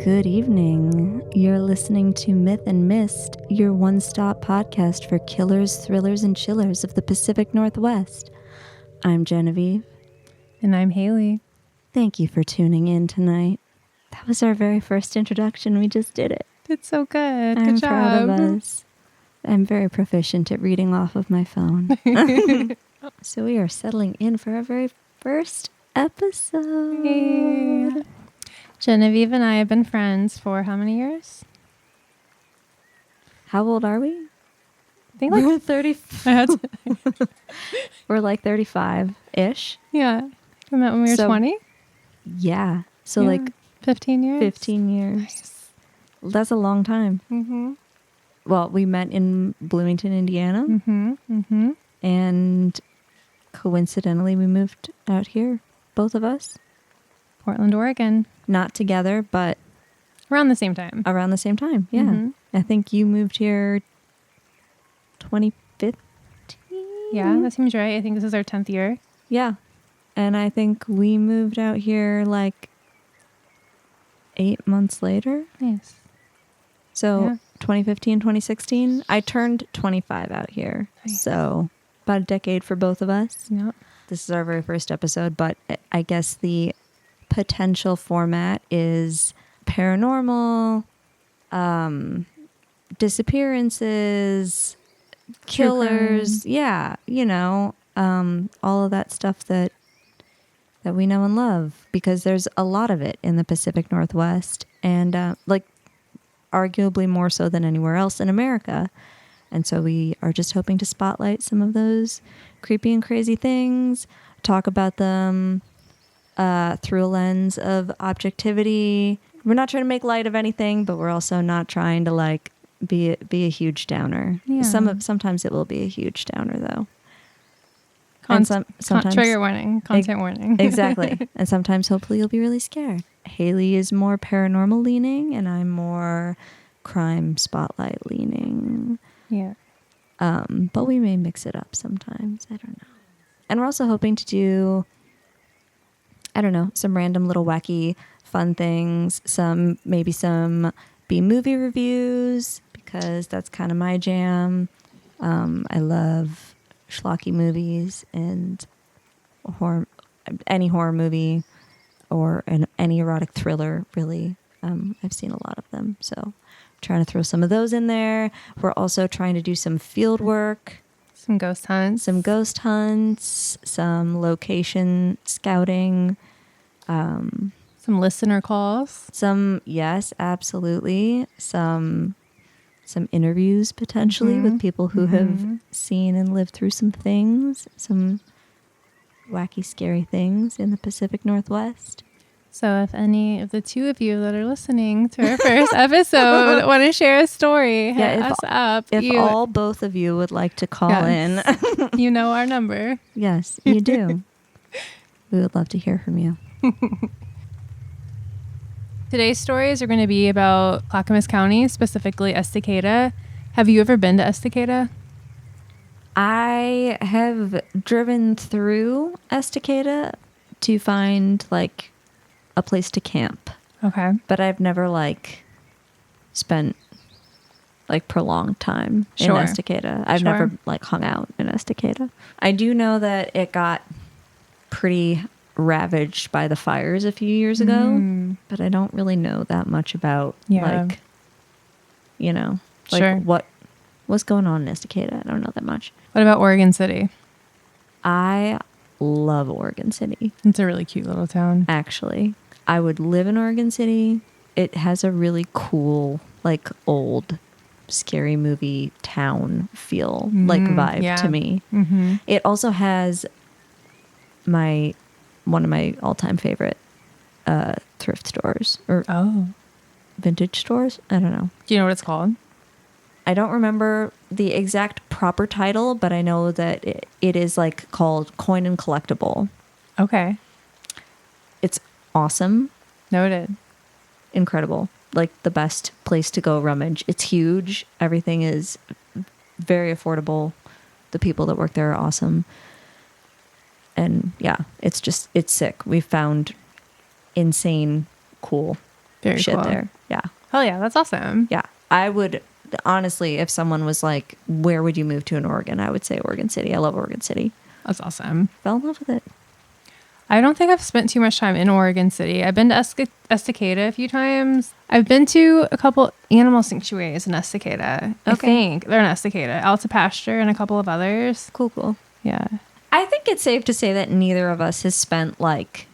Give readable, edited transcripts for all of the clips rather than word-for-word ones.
Good evening. You're listening to Myth and Mist, your one-stop podcast for killers, thrillers, and chillers of the Pacific Northwest. I'm Genevieve. And I'm Haley. Thank you for tuning in tonight. That was our very first introduction. We just did it. It's so good. I'm Good job. proud of us. I'm very proficient at reading off of my phone. So we are settling in for our very first episode. Hey. Genevieve and I have been friends for how many years? How old are we? I think like We're 30. We're like 35-ish. Yeah. We met when we were 20? Yeah. So Yeah. like 15 years? 15 years. Nice. That's a long time. Mm-hmm. Well, we met in Bloomington, Indiana. Mm-hmm. Mm-hmm. And coincidentally, we moved out here, both of us. Portland, Oregon. Not together, but Around the same time. around the same time. Yeah. Mhm. I think you moved here 2015. Yeah, that seems right. I think this is our 10th year. Yeah. And I think we moved out here like 8 months later. Nice. So Yeah. 2015, 2016, I turned 25 out here. Nice. So about a decade for both of us. Yep. This is our very first episode, but I guess the potential format is paranormal, disappearances, killers. crime. Yeah, all of that stuff that we know and love, because there's a lot of it in the Pacific Northwest, and arguably more so than anywhere else in America. And so we are just hoping to spotlight some of those creepy and crazy things, talk about them through a lens of objectivity. We're not trying to make light of anything, but we're also not trying to be a huge downer. Yeah. Sometimes it will be a huge downer, though. Sometimes Trigger warning. Content warning. Exactly. And sometimes hopefully you'll be really scared. Haley is more paranormal leaning, and I'm more crime spotlight leaning. Yeah. But we may mix it up sometimes. I don't know. And we're also hoping to do, I don't know, some random little wacky fun things. Maybe some B-movie reviews, because that's kind of my jam. I love schlocky movies and any horror movie or any erotic thriller, really. I've seen a lot of them, so trying to throw some of those in there. We're also trying to do some field work, Some ghost hunts. some location scouting, Some listener calls. yes, absolutely. Some interviews potentially with people who have seen and lived through some things, some wacky, scary things in the Pacific Northwest. So if any of the two of you that are listening to our first episode want to share a story, hit us up. If both of you would like to call in. You know our number. Yes, you do. We would love to hear from you. Today's stories are going to be about Clackamas County, specifically Estacada. Have you ever been to Estacada? I have driven through Estacada to find a place to camp. Okay. But I've never spent prolonged time in Sure. Estacada. I've Sure. never hung out in Estacada. I do know that it got pretty ravaged by the fires a few years ago, but I don't really know that much about Sure. what's going on in Estacada. I don't know that much. What about Oregon City? I love Oregon City. It's a really cute little town. Actually, I would live in Oregon City. It has a really cool, old, scary movie town feel, vibe yeah. to me. Mm-hmm. It also has one of my all-time favorite thrift stores or vintage stores. I don't know. Do you know what it's called? I don't remember the exact proper title, but I know that it is called Coin and Collectible. Okay. It's awesome. Noted. Incredible. The best place to go rummage. It's huge. Everything is very affordable. The people that work there are awesome. And yeah, it's sick. We found insane cool Very shit cool. there. Yeah. Hell yeah, that's awesome. Yeah. I would, honestly, if someone was like, where would you move to in Oregon? I would say Oregon City. I love Oregon City. That's awesome. Fell in love with it. I don't think I've spent too much time in Oregon City. I've been to Estacada a few times. I've been to a couple animal sanctuaries in Estacada. I think they're in Estacada. Out to Pasture and a couple of others. Cool. Yeah. I think it's safe to say that neither of us has spent like,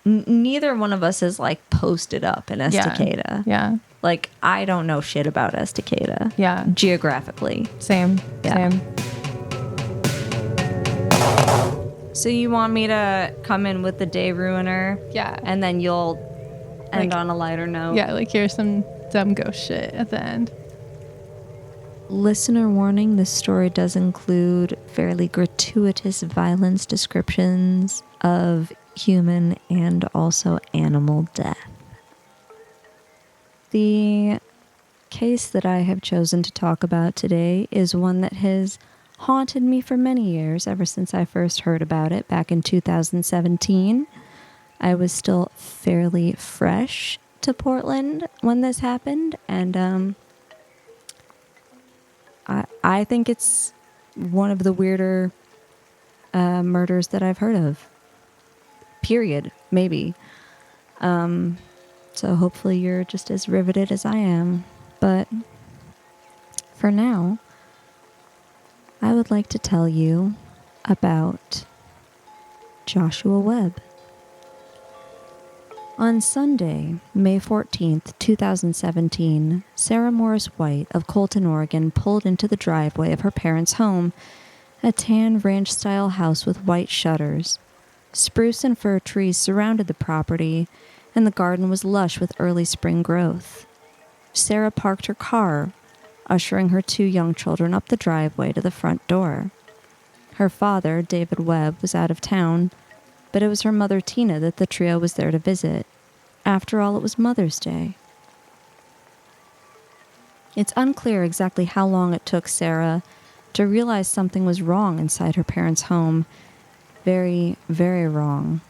neither one of us has like posted up in Estacada. Yeah. Like, I don't know shit about Estacada. Yeah. Geographically. Same. Yeah. Same. So you want me to come in with the day ruiner? Yeah. And then you'll end Like, on a lighter note? Yeah, like here's some dumb ghost shit at the end. Listener warning, this story does include fairly gratuitous violence descriptions of human and also animal death. The case that I have chosen to talk about today is one that has haunted me for many years, ever since I first heard about it back in 2017. I was still fairly fresh to Portland when this happened, and I think it's one of the weirder murders that I've heard of. Period. Maybe. So hopefully you're just as riveted as I am. But for now, I would like to tell you about Joshua Webb. On Sunday, May 14th, 2017, Sarah Morris White of Colton, Oregon, pulled into the driveway of her parents' home, a tan ranch-style house with white shutters. Spruce and fir trees surrounded the property, and the garden was lush with early spring growth. Sarah parked her car, ushering her 2 young children up the driveway to the front door. Her father, David Webb, was out of town, but it was her mother, Tina, that the trio was there to visit. After all, it was Mother's Day. It's unclear exactly how long it took Sarah to realize something was wrong inside her parents' home. Very, very wrong.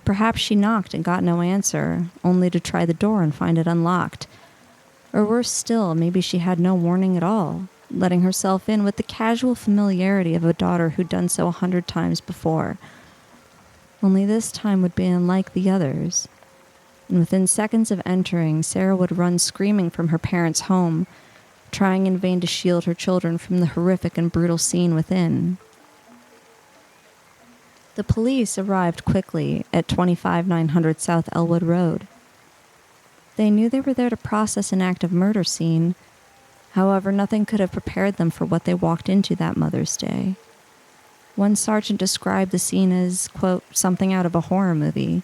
Perhaps she knocked and got no answer, only to try the door and find it unlocked. Or worse still, maybe she had no warning at all, letting herself in with the casual familiarity of a daughter who'd done so 100 times before. Only this time would be unlike the others. And within seconds of entering, Sarah would run screaming from her parents' home, trying in vain to shield her children from the horrific and brutal scene within. The police arrived quickly at 25900 South Elwood Road. They knew they were there to process an active murder scene. However, nothing could have prepared them for what they walked into that Mother's Day. One sergeant described the scene as, quote, something out of a horror movie.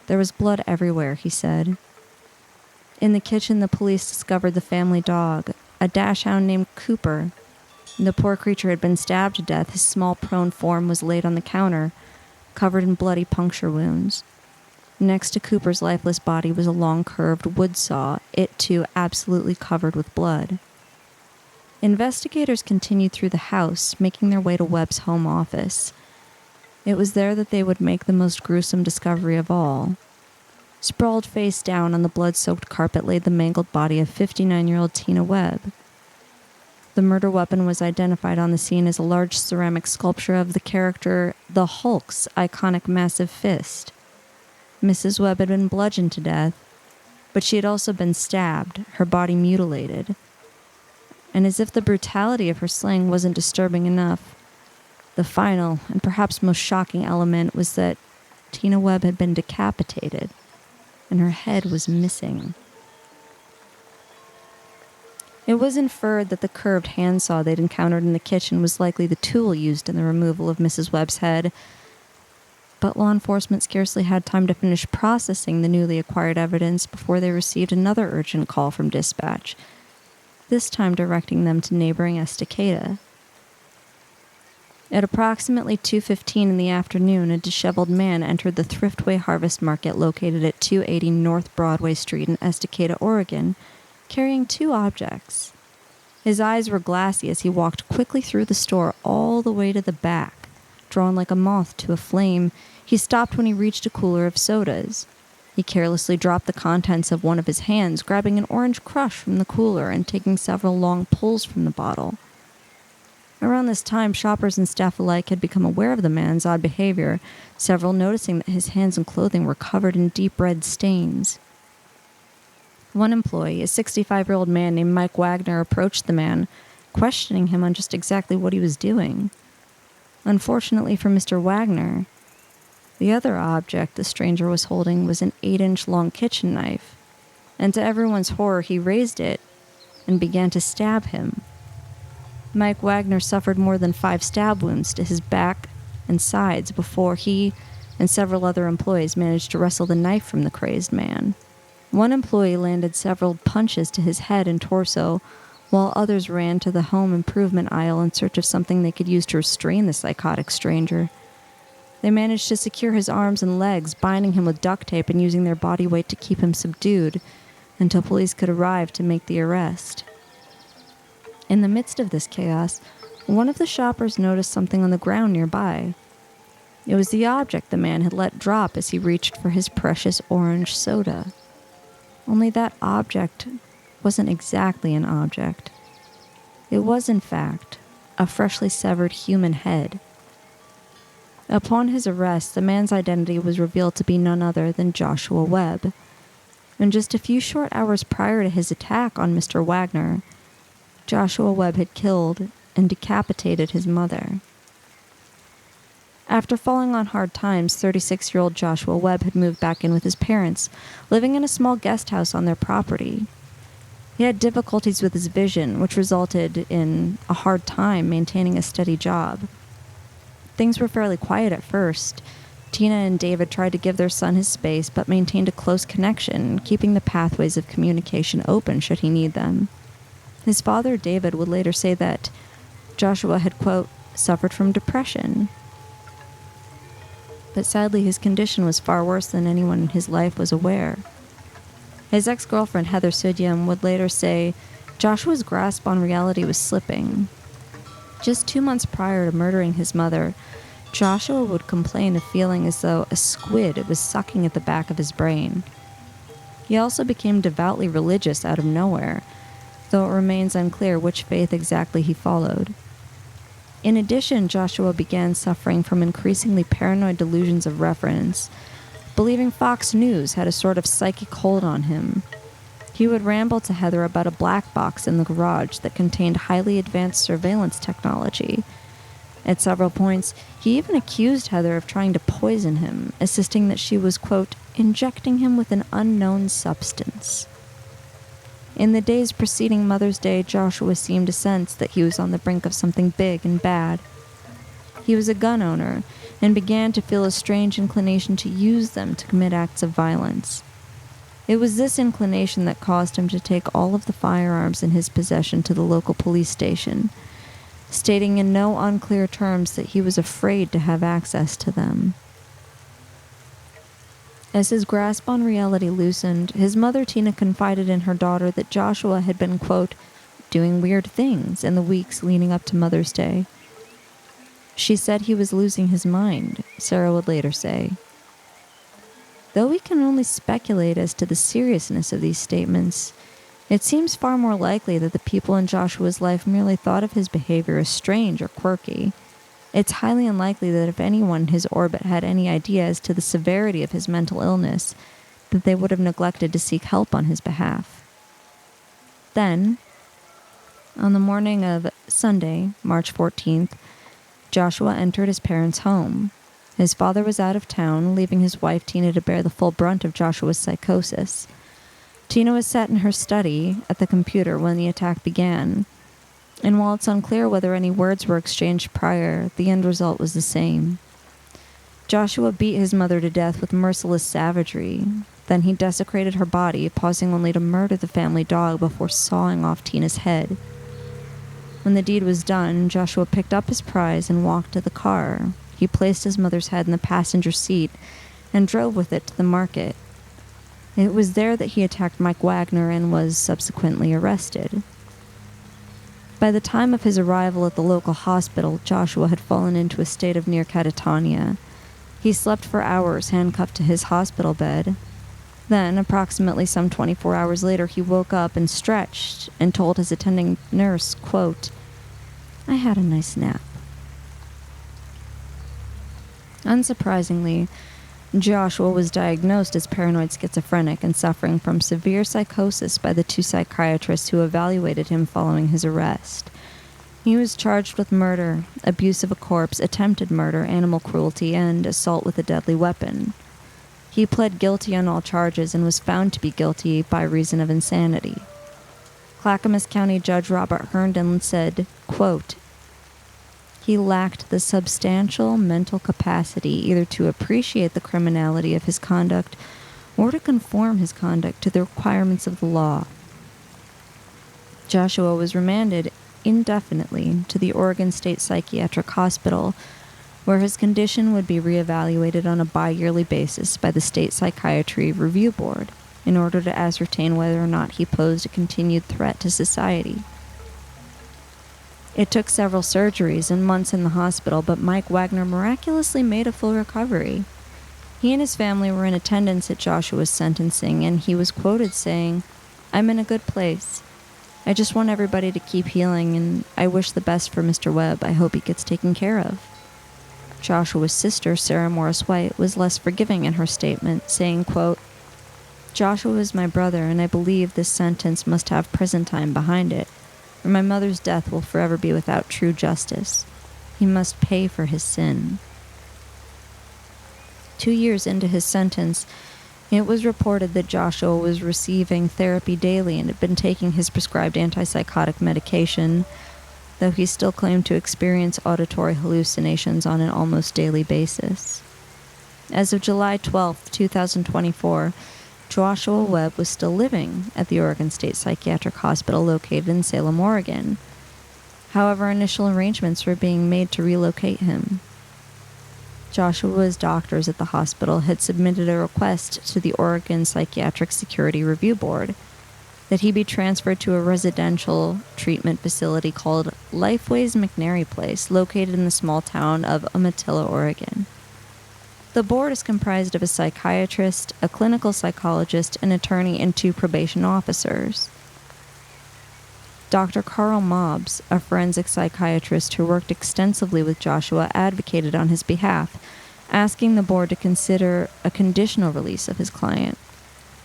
There was blood everywhere, he said. In the kitchen, the police discovered the family dog, a dachshund named Cooper. The poor creature had been stabbed to death. His small, prone form was laid on the counter, covered in bloody puncture wounds. Next to Cooper's lifeless body was a long, curved wood saw, it too absolutely covered with blood. Investigators continued through the house, making their way to Webb's home office. It was there that they would make the most gruesome discovery of all. Sprawled face down on the blood-soaked carpet lay the mangled body of 59-year-old Tina Webb. The murder weapon was identified on the scene as a large ceramic sculpture of the character the Hulk's iconic massive fist. Mrs. Webb had been bludgeoned to death, but she had also been stabbed, her body mutilated. And as if the brutality of her slaying wasn't disturbing enough, the final and perhaps most shocking element was that Tina Webb had been decapitated, and her head was missing. It was inferred that the curved handsaw they'd encountered in the kitchen was likely the tool used in the removal of Mrs. Webb's head, but law enforcement scarcely had time to finish processing the newly acquired evidence before they received another urgent call from dispatch, this time directing them to neighboring Estacada. At approximately 2:15 in the afternoon, a disheveled man entered the Thriftway Harvest Market located at 280 North Broadway Street in Estacada, Oregon, carrying 2 objects. His eyes were glassy as he walked quickly through the store all the way to the back. Drawn like a moth to a flame, he stopped when he reached a cooler of sodas. He carelessly dropped the contents of one of his hands, grabbing an orange crush from the cooler and taking several long pulls from the bottle. Around this time, shoppers and staff alike had become aware of the man's odd behavior, several noticing that his hands and clothing were covered in deep red stains. One employee, a 65-year-old man named Mike Wagner, approached the man, questioning him on just exactly what he was doing. Unfortunately for Mr. Wagner, the other object the stranger was holding was an 8-inch long kitchen knife, and to everyone's horror, he raised it and began to stab him. Mike Wagner suffered more than 5 stab wounds to his back and sides before he and several other employees managed to wrestle the knife from the crazed man. One employee landed several punches to his head and torso, while others ran to the home improvement aisle in search of something they could use to restrain the psychotic stranger. They managed to secure his arms and legs, binding him with duct tape and using their body weight to keep him subdued until police could arrive to make the arrest. In the midst of this chaos, one of the shoppers noticed something on the ground nearby. It was the object the man had let drop as he reached for his precious orange soda. Only that object wasn't exactly an object. It was, in fact, a freshly severed human head. Upon his arrest, the man's identity was revealed to be none other than Joshua Webb. And just a few short hours prior to his attack on Mr. Wagner, Joshua Webb had killed and decapitated his mother. After falling on hard times, 36-year-old Joshua Webb had moved back in with his parents, living in a small guest house on their property. He had difficulties with his vision, which resulted in a hard time maintaining a steady job. Things were fairly quiet at first. Tina and David tried to give their son his space, but maintained a close connection, keeping the pathways of communication open should he need them. His father, David, would later say that Joshua had, quote, suffered from depression. But sadly, his condition was far worse than anyone in his life was aware. His ex-girlfriend, Heather Sudyam, would later say Joshua's grasp on reality was slipping. Just 2 months prior to murdering his mother, Joshua would complain of feeling as though a squid was sucking at the back of his brain. He also became devoutly religious out of nowhere, though it remains unclear which faith exactly he followed. In addition, Joshua began suffering from increasingly paranoid delusions of reference, believing Fox News had a sort of psychic hold on him. He would ramble to Heather about a black box in the garage that contained highly advanced surveillance technology. At several points, he even accused Heather of trying to poison him, insisting that she was, quote, injecting him with an unknown substance. In the days preceding Mother's Day, Joshua seemed to sense that he was on the brink of something big and bad. He was a gun owner and began to feel a strange inclination to use them to commit acts of violence. It was this inclination that caused him to take all of the firearms in his possession to the local police station, stating in no unclear terms that he was afraid to have access to them. As his grasp on reality loosened, his mother Tina confided in her daughter that Joshua had been, quote, doing weird things in the weeks leading up to Mother's Day. She said he was losing his mind, Sarah would later say. Though we can only speculate as to the seriousness of these statements, it seems far more likely that the people in Joshua's life merely thought of his behavior as strange or quirky. It's highly unlikely that if anyone in his orbit had any idea as to the severity of his mental illness, that they would have neglected to seek help on his behalf. Then, on the morning of Sunday, March 14th, Joshua entered his parents' home. His father was out of town, leaving his wife Tina to bear the full brunt of Joshua's psychosis. Tina was sat in her study at the computer when the attack began, and while it's unclear whether any words were exchanged prior, the end result was the same. Joshua beat his mother to death with merciless savagery. Then he desecrated her body, pausing only to murder the family dog before sawing off Tina's head. When the deed was done, Joshua picked up his prize and walked to the car. He placed his mother's head in the passenger seat and drove with it to the market. It was there that he attacked Mike Wagner and was subsequently arrested. By the time of his arrival at the local hospital, Joshua had fallen into a state of near catatonia. He slept for hours, handcuffed to his hospital bed. Then, approximately some 24 hours later, he woke up and stretched and told his attending nurse, quote, "I had a nice nap." Unsurprisingly, Joshua was diagnosed as paranoid schizophrenic and suffering from severe psychosis by the 2 psychiatrists who evaluated him following his arrest. He was charged with murder, abuse of a corpse, attempted murder, animal cruelty, and assault with a deadly weapon. He pled guilty on all charges and was found to be guilty by reason of insanity. Clackamas County Judge Robert Herndon said, quote, "He lacked the substantial mental capacity either to appreciate the criminality of his conduct or to conform his conduct to the requirements of the law." Joshua was remanded indefinitely to the Oregon State Psychiatric Hospital, where his condition would be reevaluated on a bi-yearly basis by the State Psychiatry Review Board in order to ascertain whether or not he posed a continued threat to society. It took several surgeries and months in the hospital, but Mike Wagner miraculously made a full recovery. He and his family were in attendance at Joshua's sentencing, and he was quoted saying, "I'm in a good place. I just want everybody to keep healing, and I wish the best for Mr. Webb. I hope he gets taken care of." Joshua's sister, Sarah Morris White, was less forgiving in her statement, saying, quote, "Joshua is my brother, and I believe this sentence must have prison time behind it, or my mother's death will forever be without true justice. He must pay for his sin." 2 years into his sentence, it was reported that Joshua was receiving therapy daily and had been taking his prescribed antipsychotic medication, though he still claimed to experience auditory hallucinations on an almost daily basis. As of July 12, 2024, Joshua Webb was still living at the Oregon State Psychiatric Hospital located in Salem, Oregon. However, initial arrangements were being made to relocate him. Joshua's doctors at the hospital had submitted a request to the Oregon Psychiatric Security Review Board that he be transferred to a residential treatment facility called Lifeways McNary Place, located in the small town of Umatilla, Oregon. The board is comprised of a psychiatrist, a clinical psychologist, an attorney, and 2 probation officers. Dr. Carl Mobbs, a forensic psychiatrist who worked extensively with Joshua, advocated on his behalf, asking the board to consider a conditional release of his client.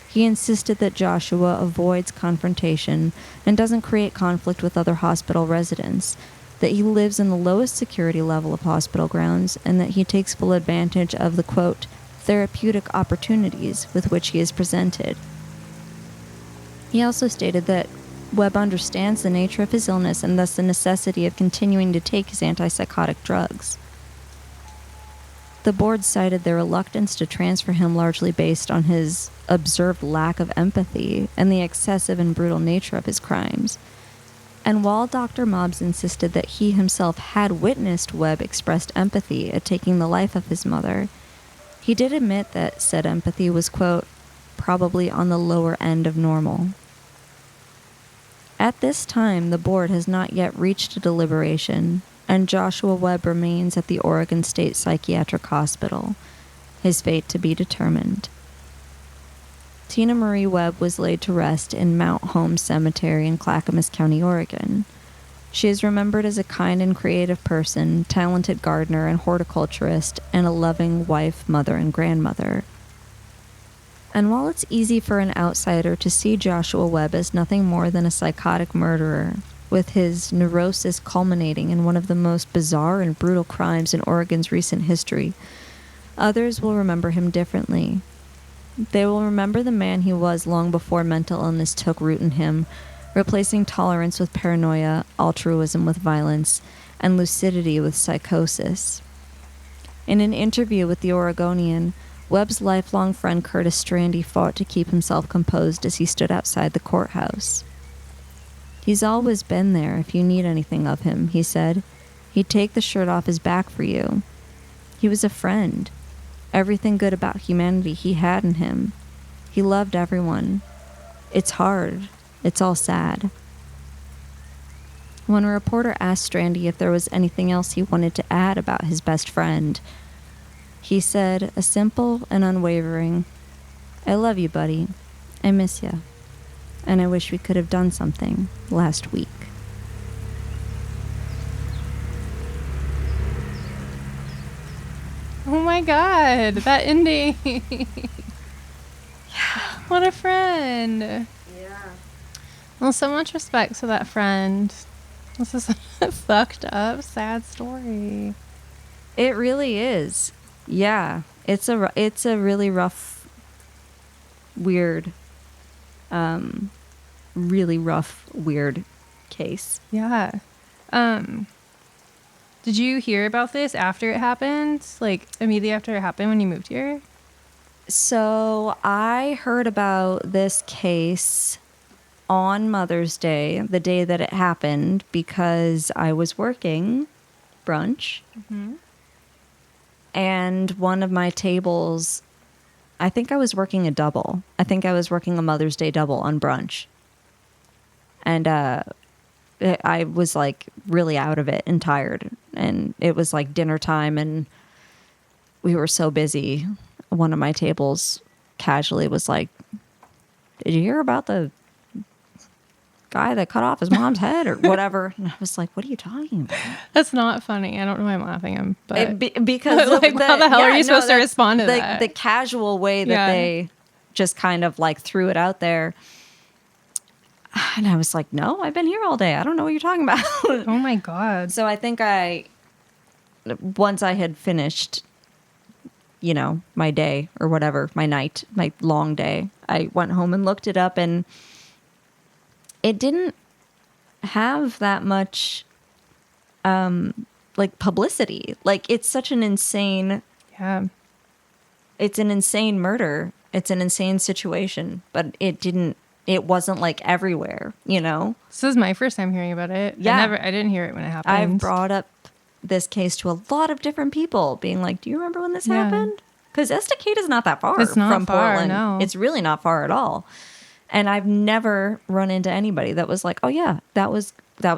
He insisted that Joshua avoids confrontation and doesn't create conflict with other hospital residents, that he lives in the lowest security level of hospital grounds, and that he takes full advantage of the, quote, therapeutic opportunities with which he is presented. He also stated that Webb understands the nature of his illness and thus the necessity of continuing to take his antipsychotic drugs. The board cited their reluctance to transfer him largely based on his observed lack of empathy and the excessive and brutal nature of his crimes. And while Dr. Mobbs insisted that he himself had witnessed Webb expressed empathy at taking the life of his mother, he did admit that said empathy was, quote, probably on the lower end of normal. At this time, the board has not yet reached a deliberation, and Joshua Webb remains at the Oregon State Psychiatric Hospital, his fate to be determined. Tina Marie Webb was laid to rest in Mount Holmes Cemetery in Clackamas County, Oregon. She is remembered as a kind and creative person, talented gardener and horticulturist, and a loving wife, mother, and grandmother. And while it's easy for an outsider to see Joshua Webb as nothing more than a psychotic murderer, with his neurosis culminating in one of the most bizarre and brutal crimes in Oregon's recent history, others will remember him differently. They will remember the man he was long before mental illness took root in him, replacing tolerance with paranoia, altruism with violence, and lucidity with psychosis. In an interview with the Oregonian, Webb's lifelong friend Curtis Strandy fought to keep himself composed as he stood outside the courthouse. "He's always been there if you need anything of him," he said. "He'd take the shirt off his back for you. He was a friend. Everything good about humanity he had in him. He loved everyone. It's hard. It's all sad." When a reporter asked Strandy if there was anything else he wanted to add about his best friend, he said a simple and unwavering, I love you, buddy. I miss you. And I wish we could have done something last week. Oh my God, that ending. What a friend. Yeah. Well, so much respect to that friend. This is a fucked up, sad story. It really is. Yeah. It's a really rough, weird, really rough, weird case. Yeah. Did you hear about this after it happened? Like immediately after it happened when you moved here? So I heard about this case on Mother's Day, the day that it happened, because I was working brunch. Mm-hmm. And one of my tables, I think I was working a double. I think I was working a Mother's Day double on brunch. And I was like really out of it and tired. And it was like dinner time and we were so busy. One of my tables casually was like, "Did you hear about the guy that cut off his mom's head or whatever?" And I was like, "What are you talking about?" That's not funny. I don't know why I'm laughing. But Because like, how the hell are you supposed to respond to that? The casual way that they just kind of like threw it out there. And I was like, "No, I've been here all day. I don't know what you're talking about." Oh my God. So I think once I had finished, my day or whatever, my night, my long day, I went home and looked it up, and it didn't have that much, like publicity. Like it's such an insane, it's an insane murder. It's an insane situation, but it wasn't like everywhere, This is my first time hearing about it. Yeah. I didn't hear it when it happened. I've brought up this case to a lot of different people being like, "Do you remember when this happened?" Because Estacada is not that far from Portland. No. It's really not far at all. And I've never run into anybody that was like, "Oh yeah, that was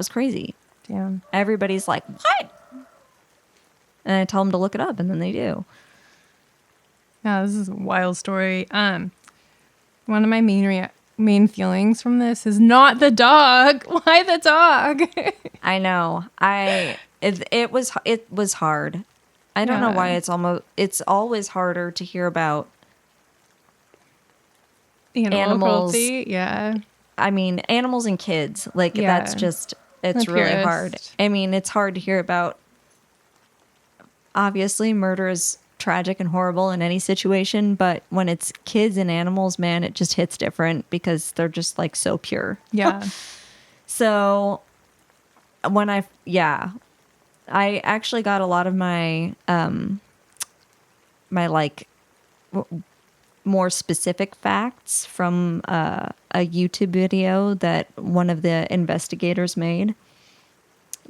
crazy." Damn. Everybody's like, "What?" And I tell them to look it up, and then they do. Yeah, this is a wild story. One of my main feelings from this is not the dog. Why the dog? I know. It was hard. I don't know why it's always harder to hear about animals. Cruelty. Yeah. I mean, animals and kids. Like that's just it's really hard. I mean, it's hard to hear about. Obviously, murder is tragic and horrible in any situation, but when it's kids and animals, man, it just hits different because they're just like so pure. Yeah. So when I actually got a lot of my my like more specific facts from a YouTube video that one of the investigators made,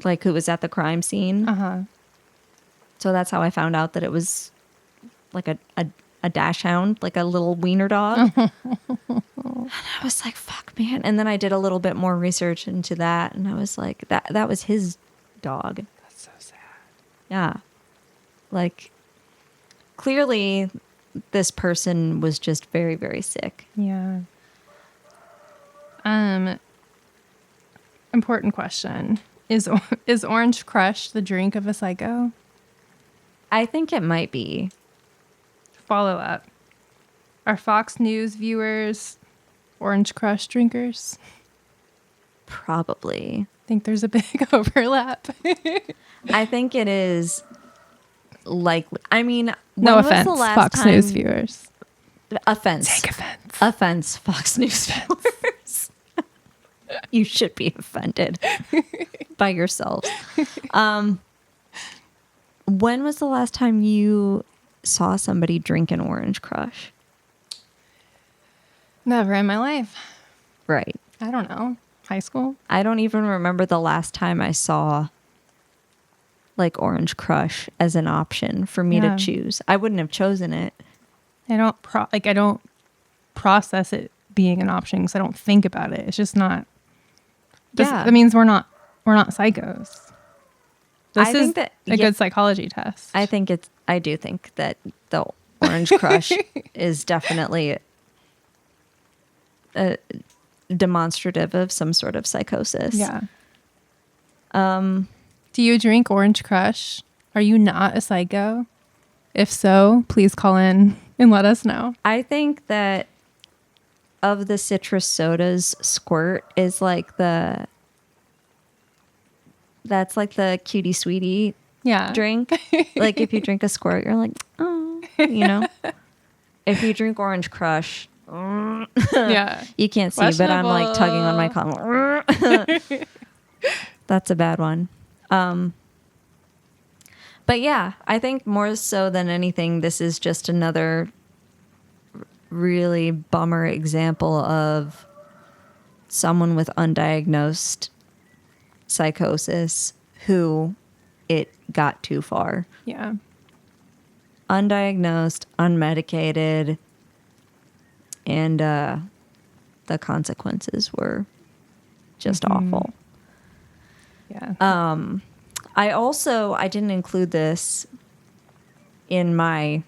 like who was at the crime scene. So that's how I found out that it was like a dachshund, like a little wiener dog. And I was like, "Fuck, man!" And then I did a little bit more research into that, and I was like, "That was his dog." That's so sad. Yeah, like clearly, this person was just very, very sick. Yeah. Important question: Is Orange Crush the drink of a psycho? I think it might be. Follow up. Are Fox News viewers Orange Crush drinkers? Probably. I think there's a big overlap. I think it is likely. I mean, No when was offense, the last Fox time- News viewers. Offense. Take offense. Offense, Fox News viewers. You should be offended by yourselves. When was the last time you saw somebody drink an Orange Crush? Never in my life. Right. I don't know. High school? I don't even remember the last time I saw like Orange Crush as an option for me to choose. I wouldn't have chosen it. I don't process it being an option because I don't think about it. It's just not. That means we're not psychos. This is a good psychology test. I do think that the Orange Crush is definitely demonstrative of some sort of psychosis. Yeah. Do you drink Orange Crush? Are you not a psycho? If so, please call in and let us know. I think that of the citrus sodas, Squirt is like that's like the cutie sweetie drink. Like if you drink a Squirt, you're like, oh, you know. If you drink Orange Crush, you can't see, but I'm like tugging on my collar. That's a bad one. But yeah, I think more so than anything, this is just another really bummer example of someone with undiagnosed psychosis who it got too far. Yeah. Undiagnosed, unmedicated, and the consequences were just awful. Yeah. I didn't include this in my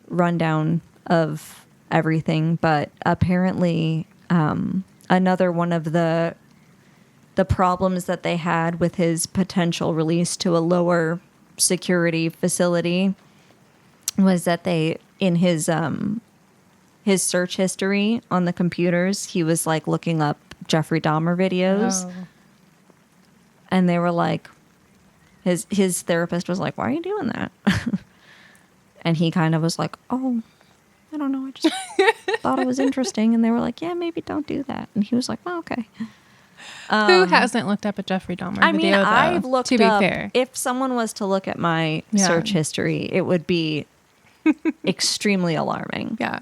rundown of everything, but apparently another one of the problems that they had with his potential release to a lower security facility was that they, in his search history on the computers, he was like looking up Jeffrey Dahmer videos. Oh. And they were like, his therapist was like, why are you doing that? And he kind of was like, oh, I don't know. I just thought it was interesting. And they were like, yeah, maybe don't do that. And he was like, well, okay. Who hasn't looked up a Jeffrey Dahmer video, though, I've looked to be up, fair. if someone was to look at my search history, it would be extremely alarming. Yeah.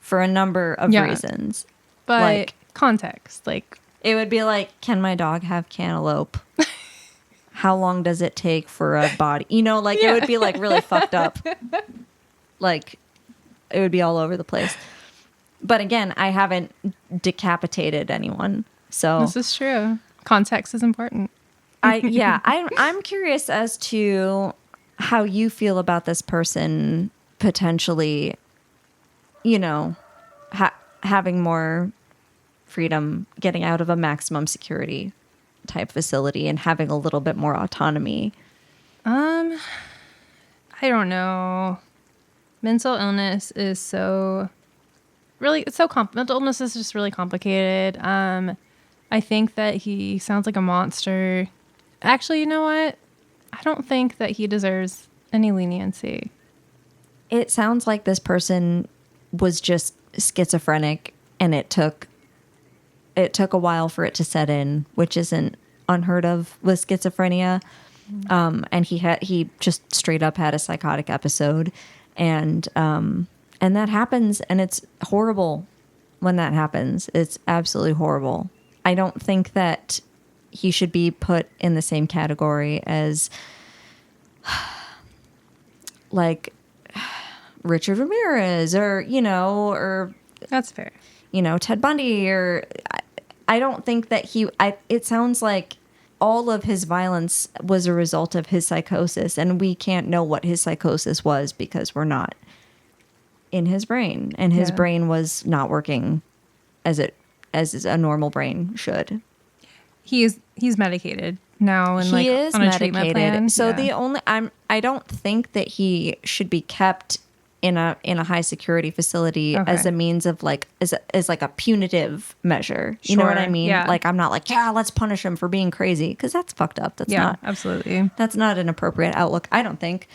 For a number of reasons. But like, context, like... It would be like, can my dog have cantaloupe? How long does it take for a body? You know, like it would be like really fucked up. Like it would be all over the place. But again, I haven't decapitated anyone. So this is true. Context is important. I'm curious as to how you feel about this person potentially, you know, having more freedom, getting out of a maximum security type facility and having a little bit more autonomy. I don't know. Mental illness is mental illness is just really complicated. I think that he sounds like a monster. Actually, you know what? I don't think that he deserves any leniency. It sounds like this person was just schizophrenic and it took a while for it to set in, which isn't unheard of with schizophrenia. And he just straight up had a psychotic episode, and that happens, and it's horrible when that happens. It's absolutely horrible. I don't think that he should be put in the same category as like Richard Ramirez or That's fair. Ted Bundy, or I don't think that it sounds like all of his violence was a result of his psychosis, and we can't know what his psychosis was because we're not in his brain, and his brain was not working as a normal brain should. He's medicated now and he is on a medicated. treatment plan. So I don't think that he should be kept in a high security facility as a means of like as like a punitive measure. You know what I mean? Yeah. Like I'm not like, let's punish him for being crazy, because that's fucked up. That's not absolutely. That's not an appropriate outlook, I don't think.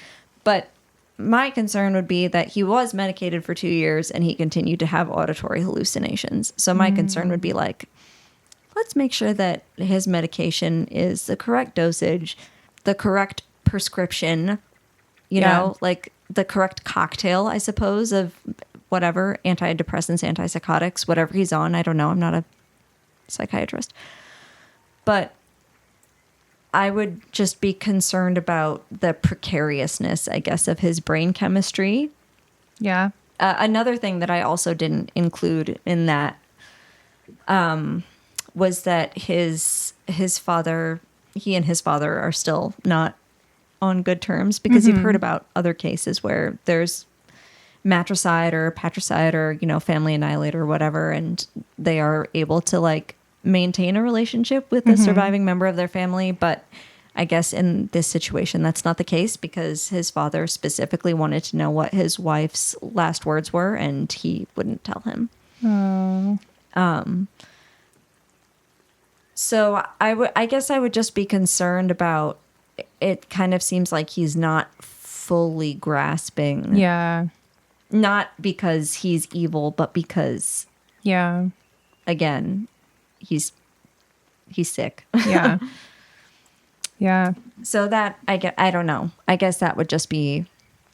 But my concern would be that he was medicated for 2 years and he continued to have auditory hallucinations. So my concern would be like, let's make sure that his medication is the correct dosage, the correct prescription, you know, like the correct cocktail, I suppose, of whatever, antidepressants, antipsychotics, whatever he's on. I don't know. I'm not a psychiatrist. But I would just be concerned about the precariousness, I guess, of his brain chemistry. Yeah. Another thing that I also didn't include in that was that his father, he and his father are still not on good terms, because you've heard about other cases where there's matricide or patricide or, family annihilator or whatever. And they are able to like maintain a relationship with the surviving member of their family. But I guess in this situation, that's not the case because his father specifically wanted to know what his wife's last words were and he wouldn't tell him. Oh. So I guess I would just be concerned about, it kind of seems like he's not fully grasping. Yeah. Not because he's evil, but because, again, he's sick. Yeah. Yeah. So that, I don't know. I guess that would just be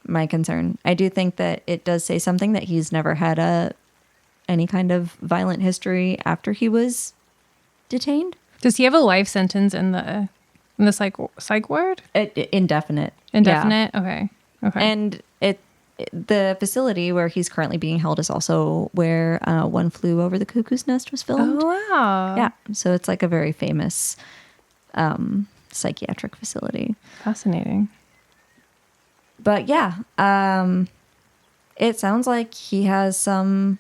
my concern. I do think that it does say something that he's never had any kind of violent history after he was detained. Does he have a life sentence in the psych ward? Indefinite. Indefinite? Yeah. Okay. And the facility where he's currently being held is also where One Flew Over the Cuckoo's Nest was filmed. Oh, wow. Yeah. So it's like a very famous psychiatric facility. Fascinating. But yeah, it sounds like he has some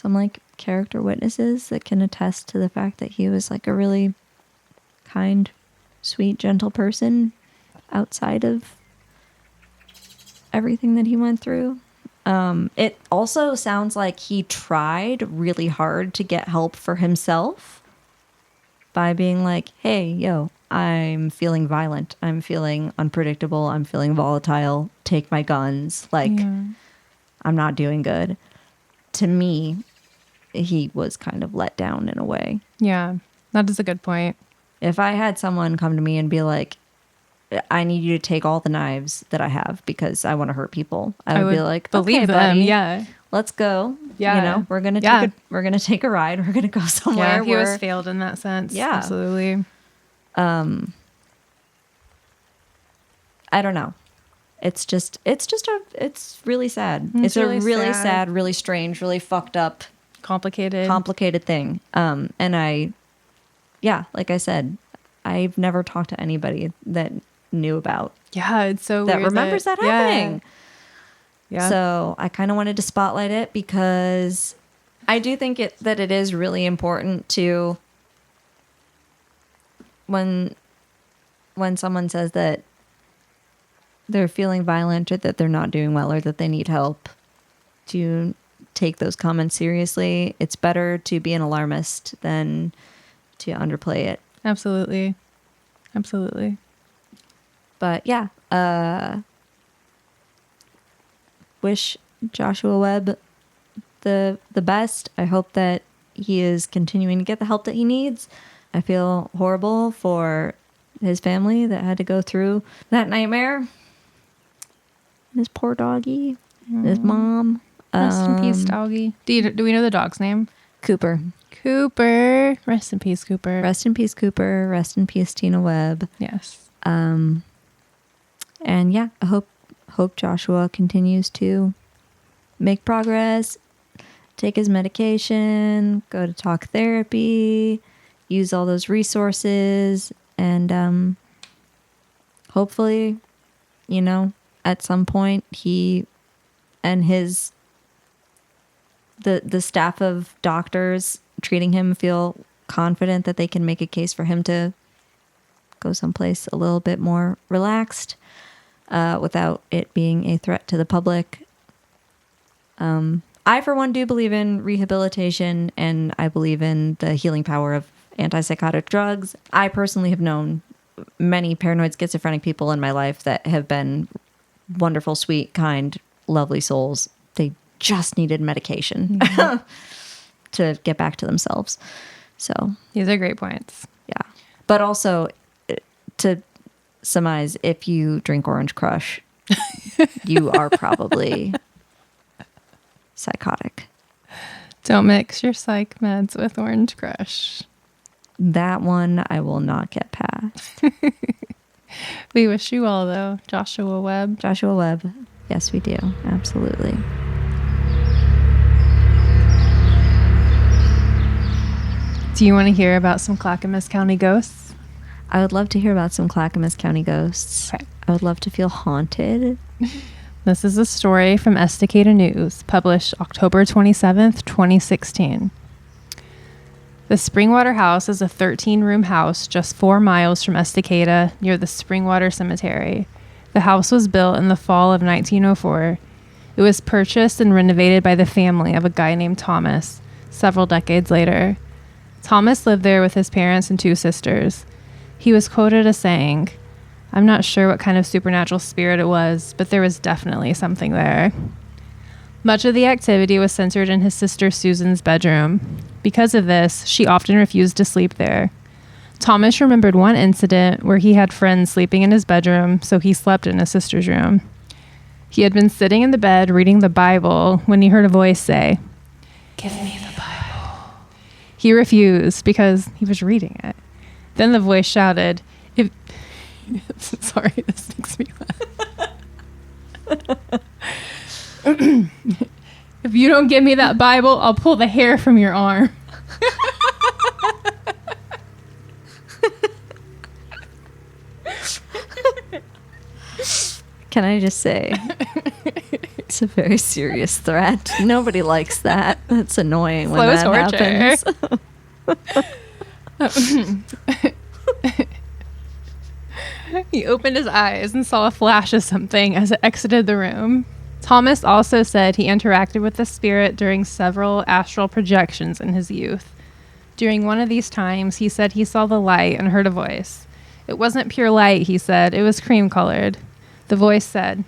like character witnesses that can attest to the fact that he was like a really kind, sweet, gentle person outside of everything that he went through. It also sounds like he tried really hard to get help for himself by being like, hey, yo, I'm feeling violent. I'm feeling unpredictable. I'm feeling volatile. Take my guns. Like, I'm not doing good. To me, he was kind of let down in a way. Yeah, that is a good point. If I had someone come to me and be like, I need you to take all the knives that I have because I want to hurt people, I would be like, believe okay, them. buddy, Yeah. let's go. Yeah. We're gonna take a ride. We're gonna go somewhere. Yeah, he was failed in that sense. Yeah, absolutely. I don't know. It's really sad. It's a really sad, really strange, really fucked up, complicated thing. And like I said, I've never talked to anybody that knew about. Yeah, it's so that weird remembers that happening. Yeah. So I kind of wanted to spotlight it because I do think that it is really important to when someone says that they're feeling violent or that they're not doing well or that they need help, to take those comments seriously. It's better to be an alarmist than to underplay it. Absolutely. But yeah, wish Joshua Webb the best. I hope that he is continuing to get the help that he needs. I feel horrible for his family that had to go through that nightmare. His poor doggy, his mom. Rest in peace, doggy. Do we know the dog's name? Cooper. Rest in peace, Cooper. Rest in peace, Cooper. Rest in peace, Tina Webb. Yes. And yeah, I hope Joshua continues to make progress, take his medication, go to talk therapy, use all those resources, and hopefully, at some point he and the staff of doctors treating him feel confident that they can make a case for him to go someplace a little bit more relaxed without it being a threat to the public. I, for one, do believe in rehabilitation, and I believe in the healing power of antipsychotic drugs. I personally have known many paranoid schizophrenic people in my life that have been wonderful, sweet, kind, lovely souls. They just needed medication to get back to themselves. So these are great points. Yeah. But also, to surmise, if you drink Orange Crush, you are probably psychotic. Don't mix your psych meds with Orange Crush. That one I will not get past. We wish you all, though, Joshua Webb. Joshua Webb. Yes, we do. Absolutely. Do you want to hear about some Clackamas County ghosts? I would love to hear about some Clackamas County ghosts. Okay. I would love to feel haunted. This is a story from Estacada News, published October 27th, 2016. The Springwater House is a 13-room house just 4 miles from Estacada near the Springwater Cemetery. The house was built in the fall of 1904. It was purchased and renovated by the family of a guy named Thomas several decades later. Thomas lived there with his parents and 2 sisters. He was quoted as saying, "I'm not sure what kind of supernatural spirit it was, but there was definitely something there." Much of the activity was centered in his sister Susan's bedroom. Because of this, she often refused to sleep there. Thomas remembered one incident where he had friends sleeping in his bedroom, so he slept in his sister's room. He had been sitting in the bed reading the Bible when he heard a voice say, "Give me the Bible." He refused because he was reading it. Then the voice shouted, Sorry, this makes me laugh. "If you don't give me that Bible, I'll pull the hair from your arm." Can I just say, it's a very serious threat. Nobody likes that. That's annoying when that happens. He opened his eyes and saw a flash of something as it exited the room. Thomas also said he interacted with the spirit during several astral projections in his youth. During one of these times, he said he saw the light and heard a voice. It wasn't pure light, he said. It was cream-colored. The voice said,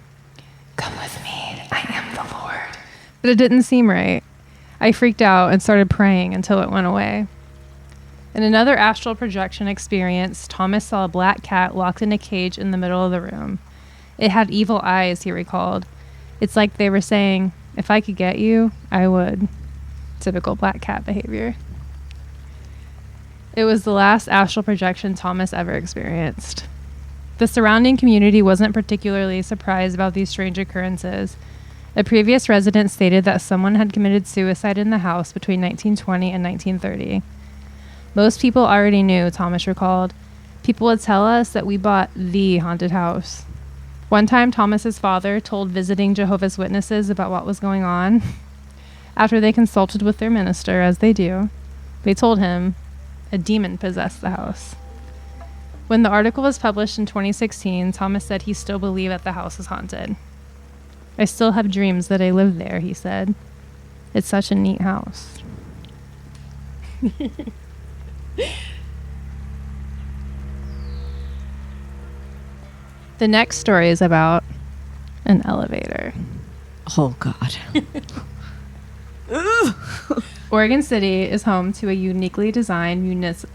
"Come with me, I am the Lord." But it didn't seem right. I freaked out and started praying until it went away. In another astral projection experience, Thomas saw a black cat locked in a cage in the middle of the room. It had evil eyes, he recalled. It's like they were saying, "If I could get you, I would." Typical black cat behavior. It was the last astral projection Thomas ever experienced. The surrounding community wasn't particularly surprised about these strange occurrences. A previous resident stated that someone had committed suicide in the house between 1920 and 1930. Most people already knew, Thomas recalled. People would tell us that we bought the haunted house. One time, Thomas's father told visiting Jehovah's Witnesses about what was going on. After they consulted with their minister, as they do, they told him a demon possessed the house. When the article was published in 2016, Thomas said he still believed that the house is haunted. "I still have dreams that I live there," he said. "It's such a neat house." The next story is about an elevator. Oh, God. Oregon City is home to a uniquely designed municipal.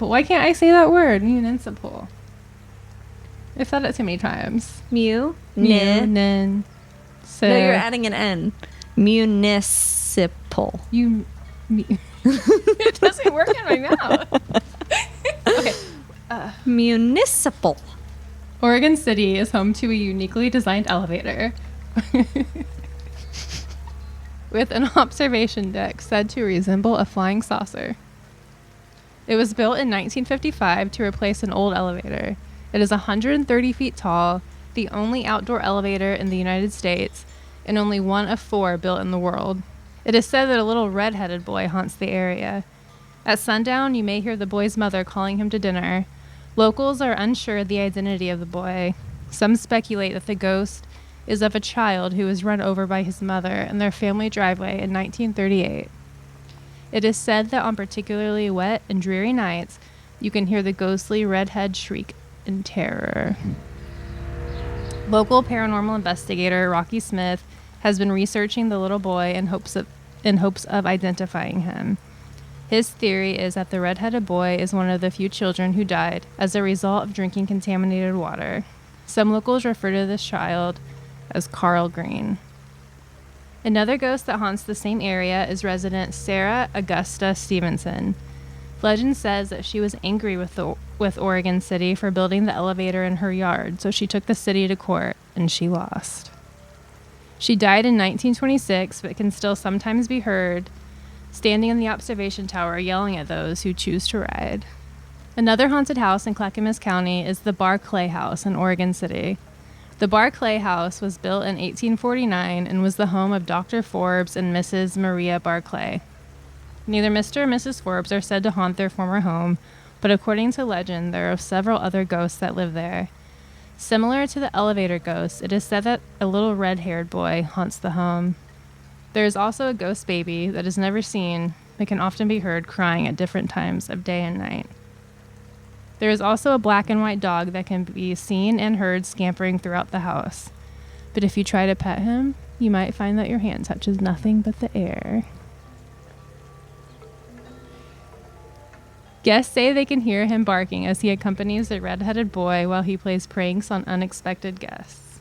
Why can't I say that word? Municipal. I've said it too many times. No, You're adding an N. Municipal. It doesn't work in my mouth. Okay. Municipal. Oregon City is home to a uniquely designed elevator with an observation deck said to resemble a flying saucer. It was built in 1955 to replace an old elevator. It is 130 feet tall, the only outdoor elevator in the United States, and only one of 4 built in the world. It is said that a little red-headed boy haunts the area. At sundown, you may hear the boy's mother calling him to dinner. Locals are unsure of the identity of the boy. Some speculate that the ghost is of a child who was run over by his mother in their family driveway in 1938. It is said that on particularly wet and dreary nights, you can hear the ghostly redhead shriek in terror. Local paranormal investigator Rocky Smith has been researching the little boy in hopes of identifying him. His theory is that the red-headed boy is one of the few children who died as a result of drinking contaminated water. Some locals refer to this child as Carl Green. Another ghost that haunts the same area is resident Sarah Augusta Stevenson. Legend says that she was angry with Oregon City for building the elevator in her yard, so she took the city to court, and she lost. She died in 1926, but can still sometimes be heard standing in the observation tower yelling at those who choose to ride. Another haunted house in Clackamas County is the Barclay house in Oregon City. The Barclay house was built in 1849 and was the home of Dr. Forbes and Mrs. Maria Barclay. Neither Mr. or Mrs. Forbes are said to haunt their former home, but according to legend, there are several other ghosts that live there. Similar to the elevator ghost, it is said that a little red-haired boy haunts the home. There is also a ghost baby that is never seen, but can often be heard crying at different times of day and night. There is also a black and white dog that can be seen and heard scampering throughout the house. But if you try to pet him, you might find that your hand touches nothing but the air. Guests say they can hear him barking as he accompanies a red-headed boy while he plays pranks on unexpected guests.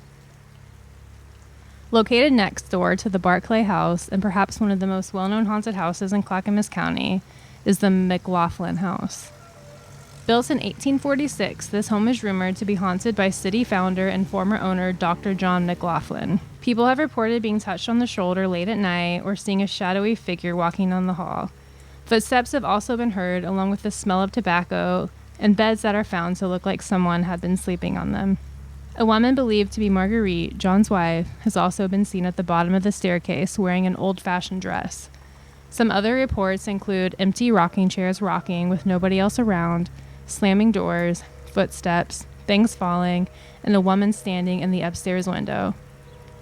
Located next door to the Barclay house, and perhaps one of the most well-known haunted houses in Clackamas County, is the McLaughlin house. Built in 1846, this home is rumored to be haunted by city founder and former owner Dr. John McLaughlin. People have reported being touched on the shoulder late at night or seeing a shadowy figure walking down the hall. Footsteps have also been heard, along with the smell of tobacco, and beds that are found to look like someone had been sleeping on them. A woman believed to be Marguerite, John's wife, has also been seen at the bottom of the staircase wearing an old-fashioned dress. Some other reports include empty rocking chairs rocking with nobody else around, slamming doors, footsteps, things falling, and a woman standing in the upstairs window.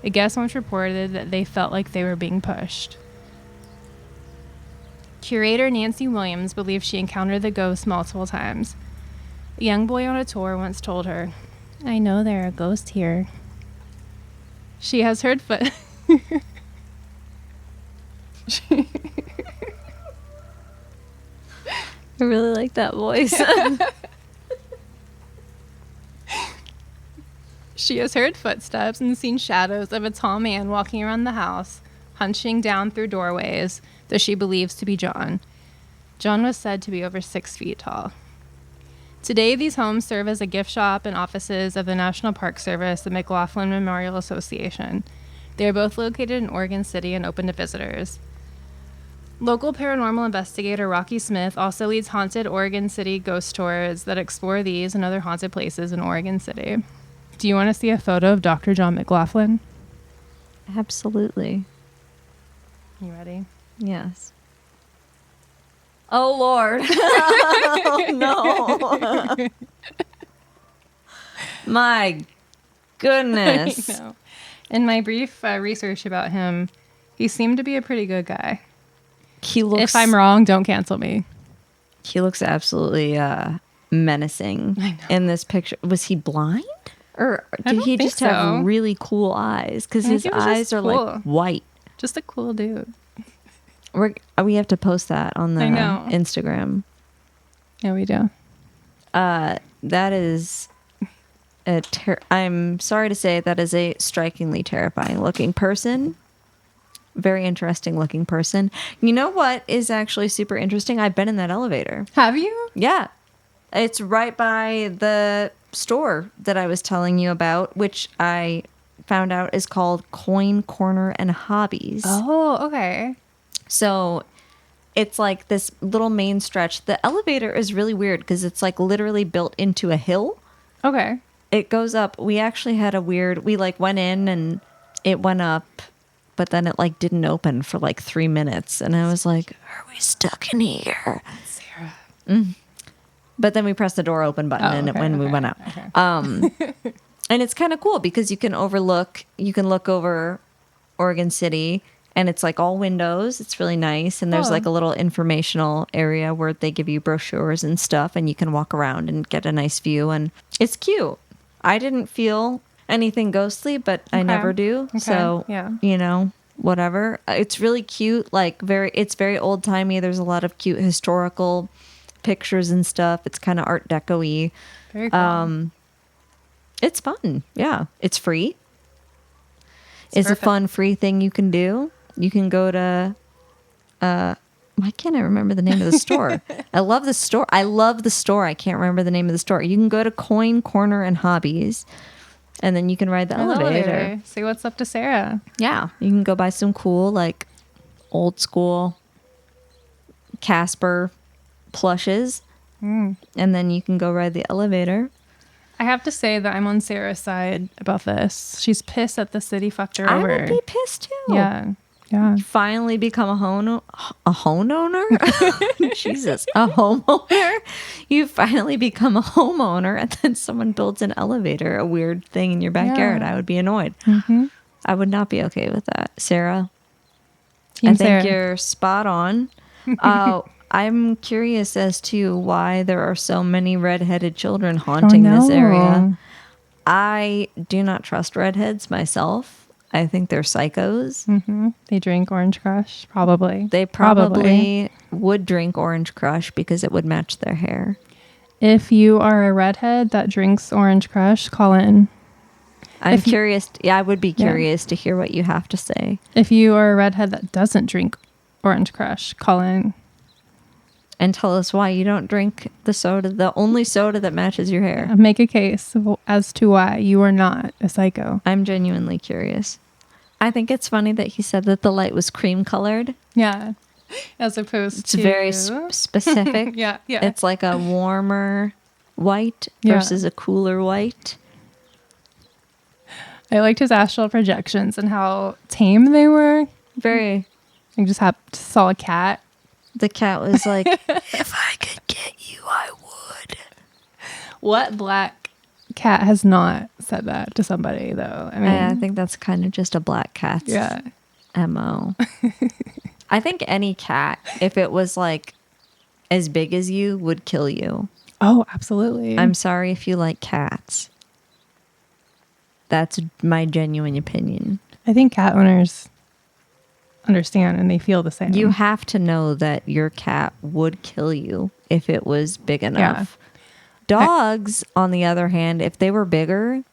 A guest once reported that they felt like they were being pushed. Curator Nancy Williams believes she encountered the ghost multiple times. A young boy on a tour once told her, "I know there are ghosts here." She has heard I really like that voice. She has heard footsteps and seen shadows of a tall man walking around the house, hunching down through doorways that she believes to be John. John was said to be over 6 feet tall. Today, these homes serve as a gift shop and offices of the National Park Service and McLaughlin Memorial Association. They are both located in Oregon City and open to visitors. Local paranormal investigator Rocky Smith also leads haunted Oregon City ghost tours that explore these and other haunted places in Oregon City. Do you want to see a photo of Dr. John McLaughlin? Absolutely. You ready? Yes. Oh, Lord. Oh, no. My goodness. I know. In my brief research about him, he seemed to be a pretty good guy. He looks. If I'm wrong, don't cancel me. He looks absolutely menacing in this picture. Was he blind? Or did he just have really cool eyes? Because his eyes are like white. Just a cool dude. We have to post that on the Instagram. Yeah, we do. That is I'm sorry to say that is a strikingly terrifying looking person. Very interesting looking person. You know what is actually super interesting? I've been in that elevator. Have you? Yeah. It's right by the store that I was telling you about, which I found out is called Coin Corner and Hobbies. Oh, okay. So it's like this little main stretch. The elevator is really weird because it's like literally built into a hill. Okay. It goes up. We actually had we like went in and it went up, but then it like didn't open for like 3 minutes. And I was like, are we stuck in here? Sarah. But then we pressed the door open button we went out. Okay. And it's kind of cool because you can look over Oregon City and it's like all windows. It's really nice. And there's like a little informational area where they give you brochures and stuff and you can walk around and get a nice view. And it's cute. I didn't feel anything ghostly, but I never do. Okay. So, whatever. It's really cute. Like it's very old timey. There's a lot of cute historical pictures and stuff. It's kind of Art Deco-y. Very cool. It's fun. Yeah. It's free. It's a fun free thing you can do. You can go to why can't I remember the name of the store? I love the store. I can't remember the name of the store. You can go to Coin Corner and Hobbies and then you can ride the elevator. See what's up to Sarah. Yeah. You can go buy some cool like old school Casper plushes Mm. And then you can go ride the elevator. I have to say that I'm on Sarah's side about this. She's pissed that the city fucked her I over. would be pissed too. Yeah. Yeah. Finally become a homeowner? Jesus, a homeowner? You finally become a homeowner and then someone builds an elevator, a weird thing in your backyard. Yeah. I would be annoyed. Mm-hmm. I would not be okay with that. Sarah, Team I think Sarah. you're spot on. I'm curious as to why there are so many redheaded children haunting this area. I do not trust redheads myself. I think they're psychos. Mm-hmm. They drink Orange Crush, probably. They probably would drink Orange Crush because it would match their hair. If you are a redhead that drinks Orange Crush, call in. I'm curious. Yeah, I would be curious to hear what you have to say. If you are a redhead that doesn't drink Orange Crush, call in. And tell us why you don't drink the soda, the only soda that matches your hair. Make a case as to why you are not a psycho. I'm genuinely curious. I think it's funny that he said that the light was cream colored. Yeah. As opposed It's to... very specific. Yeah. It's like a warmer white versus a cooler white. I liked his astral projections and how tame they were. Very. I just saw a cat. The cat was like, if I could get you, I would. What black cat has not said that to somebody, though? I mean, I think that's kind of just a black cat's MO. I think any cat, if it was like as big as you, would kill you. Oh, absolutely. I'm sorry if you like cats. That's my genuine opinion. I think cat owners understand and they feel the same. You have to know that your cat would kill you if it was big enough. Dogs, on the other hand, if they were bigger,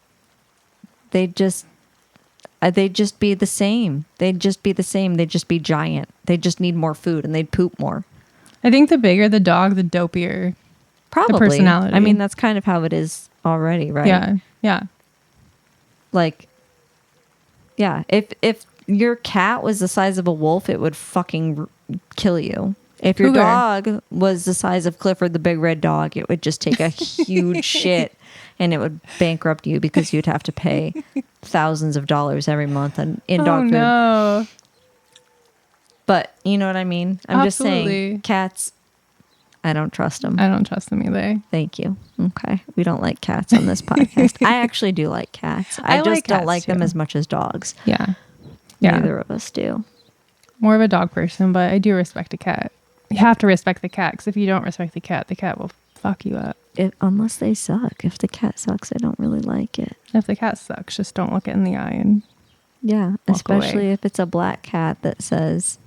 they'd just be the same. They'd just be giant. They'd just need more food and they'd poop more. I think the bigger the dog, the dopier Probably. the personality. I mean, that's kind of how it is already, right? Yeah. Like, yeah, if your cat was the size of a wolf, it would fucking kill you. If your dog was the size of Clifford the Big Red Dog, it would just take a huge shit and it would bankrupt you because you'd have to pay thousands of dollars every month in dog food. No. But you know what I mean? I'm just saying, cats, I don't trust them. I don't trust them either. Thank you. Okay. We don't like cats on this podcast. I actually do like cats. I just don't like them as much as dogs. Yeah. Neither of us do. More of a dog person, but I do respect a cat. You have to respect the cat, because if you don't respect the cat will fuck you up. Unless they suck. If the cat sucks, I don't really like it. If the cat sucks, just don't look it in the eye and especially away. if it's a black cat that says,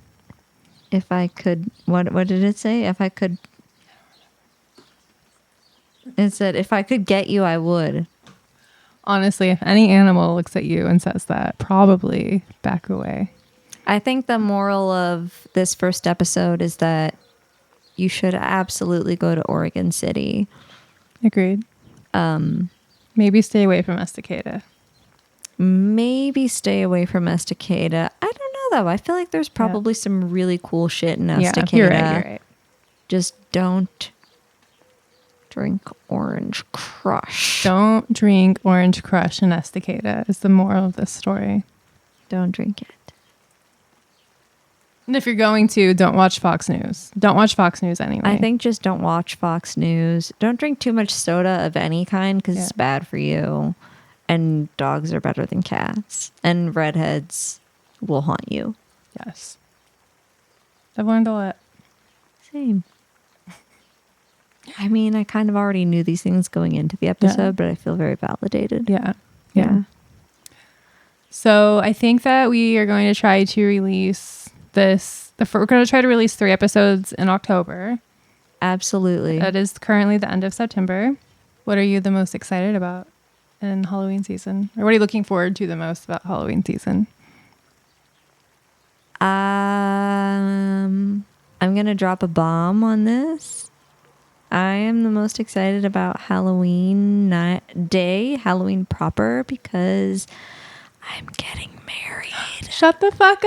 if I could, what did it say? It said, if I could get you, I would. Honestly, if any animal looks at you and says that, probably back away. I think the moral of this first episode is that you should absolutely go to Oregon City. Agreed. Maybe stay away from Estacada. Maybe stay away from Estacada. I don't know, though. I feel like there's probably some really cool shit in Estacada. You're right. Just don't drink Orange Crush. Don't drink Orange Crush in Estacada is the moral of this story. Don't drink it. And if you're going to, don't watch Fox News. Don't watch Fox News anyway. I think just don't watch Fox News. Don't drink too much soda of any kind because it's bad for you. And dogs are better than cats. And redheads will haunt you. Yes. I've learned a lot. Same. I mean, I kind of already knew these things going into the episode, but I feel very validated. Yeah. So I think that we are going to try to release we're going to try to release 3 episodes in October. Absolutely. That is currently the end of September. What are you the most excited about in Halloween season? Or what are you looking forward to the most about Halloween season? I'm going to drop a bomb on this. I am the most excited about Halloween day, Halloween proper, because I'm getting married. Shut the fuck up.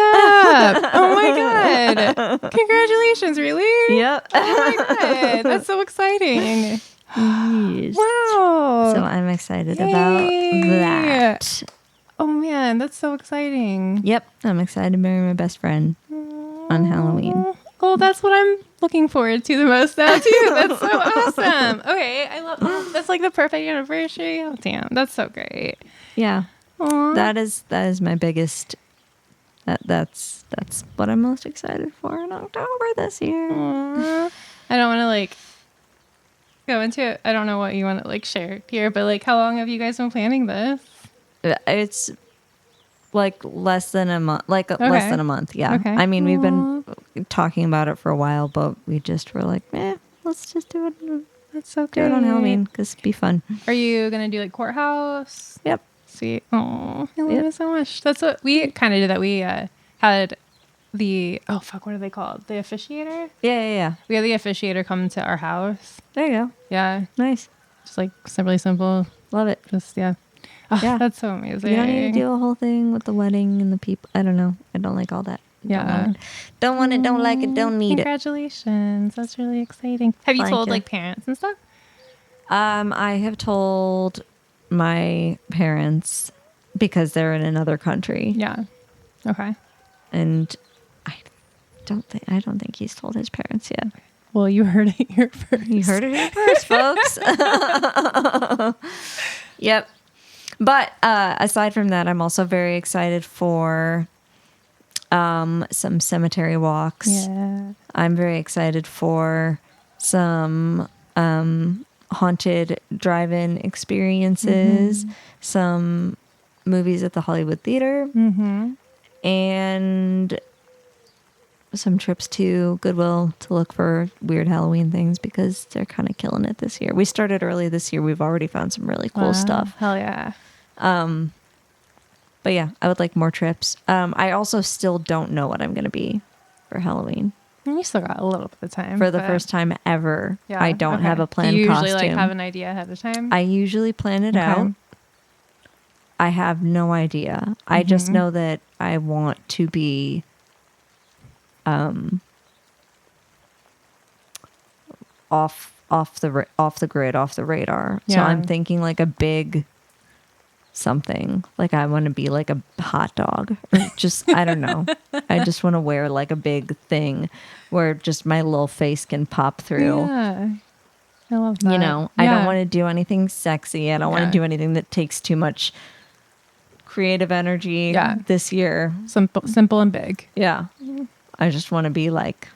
Oh my God. Congratulations, really? Yep. Oh my God. That's so exciting. Yes. Wow. So I'm excited Yay. about that. Oh man, that's so exciting. Yep. I'm excited to marry my best friend on Halloween. Oh, that's what I'm looking forward to the most now too. That's so awesome. Okay, I love that's like the perfect anniversary. Oh damn, that's so great. Yeah. Aww. That is my biggest. That's what I'm most excited for in October this year. Aww. I don't want to like go into it. I don't know what you want to like share here, but like, how long have you guys been planning this? It's like less than a month. Less than a month. Yeah. Okay. I mean, we've been talking about it for a while, but we just were like, let's just do it. That's so Do great. it on Halloween because it'd be fun. Are you gonna do like courthouse? Yep. Sweet. Oh, I love it so much. That's what we kind of did. That we had the what are they called? The officiator. Yeah. We had the officiator come to our house. There you go. Yeah, Nice. just like really simple. Love it. Just yeah. Oh, Yeah. that's so amazing. You don't need to do a whole thing with the wedding and the people. I don't know. I don't like all that. Yeah. Don't want it. Don't like it. Don't need it. Congratulations. That's really exciting. Have you Thank told you. like parents and stuff? I have told my parents because they're in another country, Yeah. Okay. and I don't think he's told his parents yet. Well, you heard it here first. You heard it here first, folks. Yep. But aside from that, I'm also very excited for some cemetery walks. Yeah. I'm very excited for some haunted drive-in experiences, some movies at the Hollywood Theater, and some trips to Goodwill to look for weird Halloween things because they're kind of killing it this year. We started early this year. We've already found some really cool stuff. Hell yeah. But yeah, I would like more trips. I also still don't know what I'm going to be for Halloween. You still got a little bit of time. For the first time ever, Yeah, I don't have a planned Do you costume. usually like have an idea ahead of time? I usually plan it out. I have no idea. I just know that I want to be off the grid, off the radar. So Yeah. I'm thinking like a big something. Like I want to be like a hot dog. Or just I don't know. I just want to wear like a big thing where just my little face can pop through. Yeah. I love that. You know, I don't want to do anything sexy. I don't want Yeah. to do anything that takes too much creative energy this year. Simple and big. Yeah. I just want to be like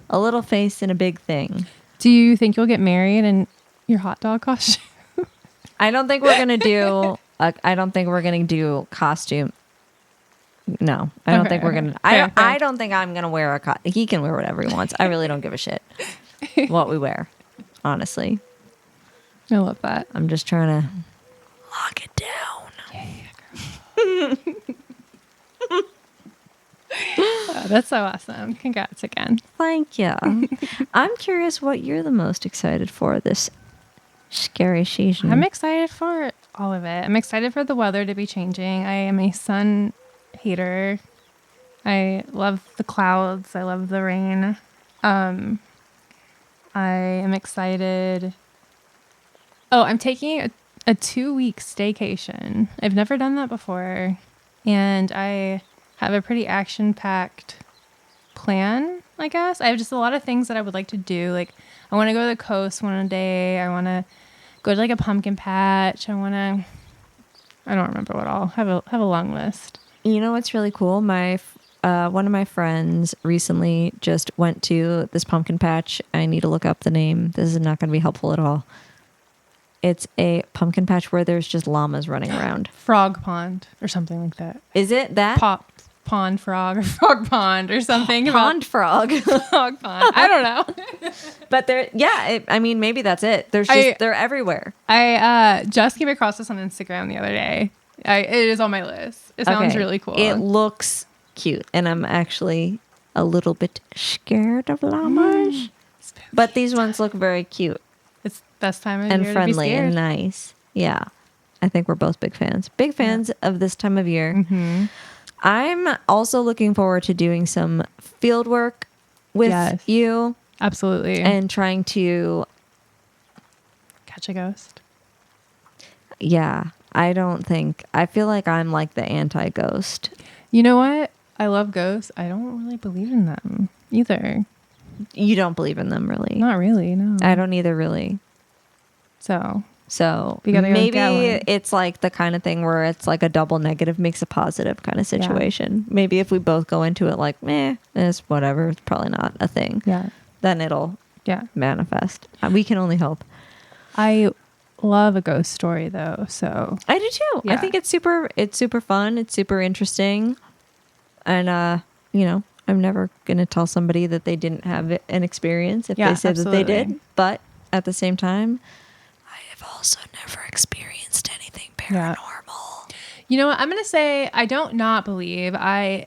a little face in a big thing. Do you think you'll get married in your hot dog costume? I don't think we're going to do I don't think we're going to do costume. No, I don't think we're going to. I don't think I'm going to wear a costume. He can wear whatever he wants. I really don't give a shit what we wear. Honestly. I love that. I'm just trying to lock it down. Oh, that's so awesome. Congrats again. Thank you. I'm curious what you're the most excited for this scary season. I'm excited for all of it. I'm excited for the weather to be changing. I am a sun hater. I love the clouds. I love the rain. I am excited. Oh, I'm taking a 2-week staycation. I've never done that before. And I have a pretty action-packed plan, I guess. I have just a lot of things that I would like to do. Like, I want to go to the coast one day. I want to go to like a pumpkin patch. I don't remember what all. Have a long list. You know what's really cool? My one of my friends recently just went to this pumpkin patch. I need to look up the name. This is not going to be helpful at all. It's a pumpkin patch where there's just llamas running around. Frog pond or something like that. Is it that? Pond frog or frog pond or something. Pond frog. Frog pond. I don't know. But I mean, maybe that's it. They're everywhere. I just came across this on Instagram the other day. It is on my list. It sounds really cool. It looks cute. And I'm actually a little bit scared of llamas. But these ones look very cute. It's best time of and year friendly to be scared. and nice. Yeah. I think we're both big fans. Big fans of this time of year. Mm-hmm. I'm also looking forward to doing some field work with you. Absolutely. And trying to catch a ghost. Yeah. I feel like I'm like the anti-ghost. You know what? I love ghosts. I don't really believe in them either. You don't believe in them, really? Not really, no. I don't either, really. So maybe it's like the kind of thing where it's like a double negative makes a positive kind of situation. Yeah. Maybe if we both go into it like, it's whatever, it's probably not a thing. Yeah. Then it'll manifest. We can only hope. I love a ghost story though, so I do too. Yeah. I think it's super fun. It's super interesting. And I'm never going to tell somebody that they didn't have an experience if they say that they did. But at the same time, I have also never experienced anything paranormal. You know what? I'm going to say I don't not believe. I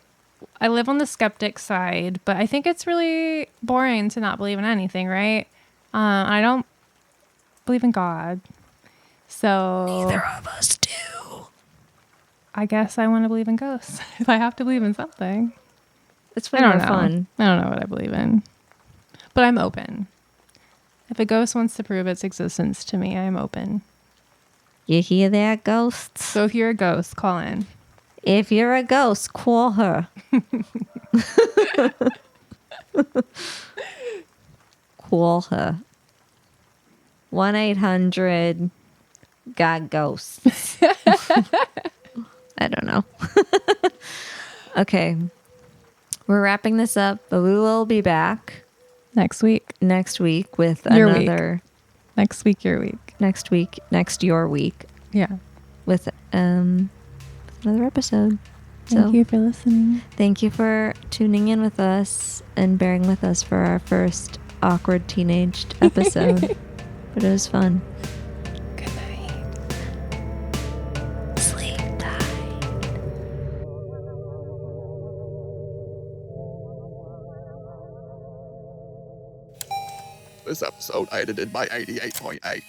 live on the skeptic side, but I think it's really boring to not believe in anything, right? I don't believe in God. So neither of us do. I guess I want to believe in ghosts. If I have to believe in something. It's way more fun. I don't know what I believe in. But I'm open. If a ghost wants to prove its existence to me, I'm open. You hear that, ghosts? So if you're a ghost, call in. If you're a ghost, call her. Call her. 1-800-GOT-GHOSTS. I don't know. Okay. We're wrapping this up, but we will be back next week with your another week. Next week, your week. Next your week. Yeah. With another episode. Thank you for listening. Thank you for tuning in with us and bearing with us for our first awkward teenaged episode. But it was fun. Good night. Sleep tight. This episode edited by 88.8.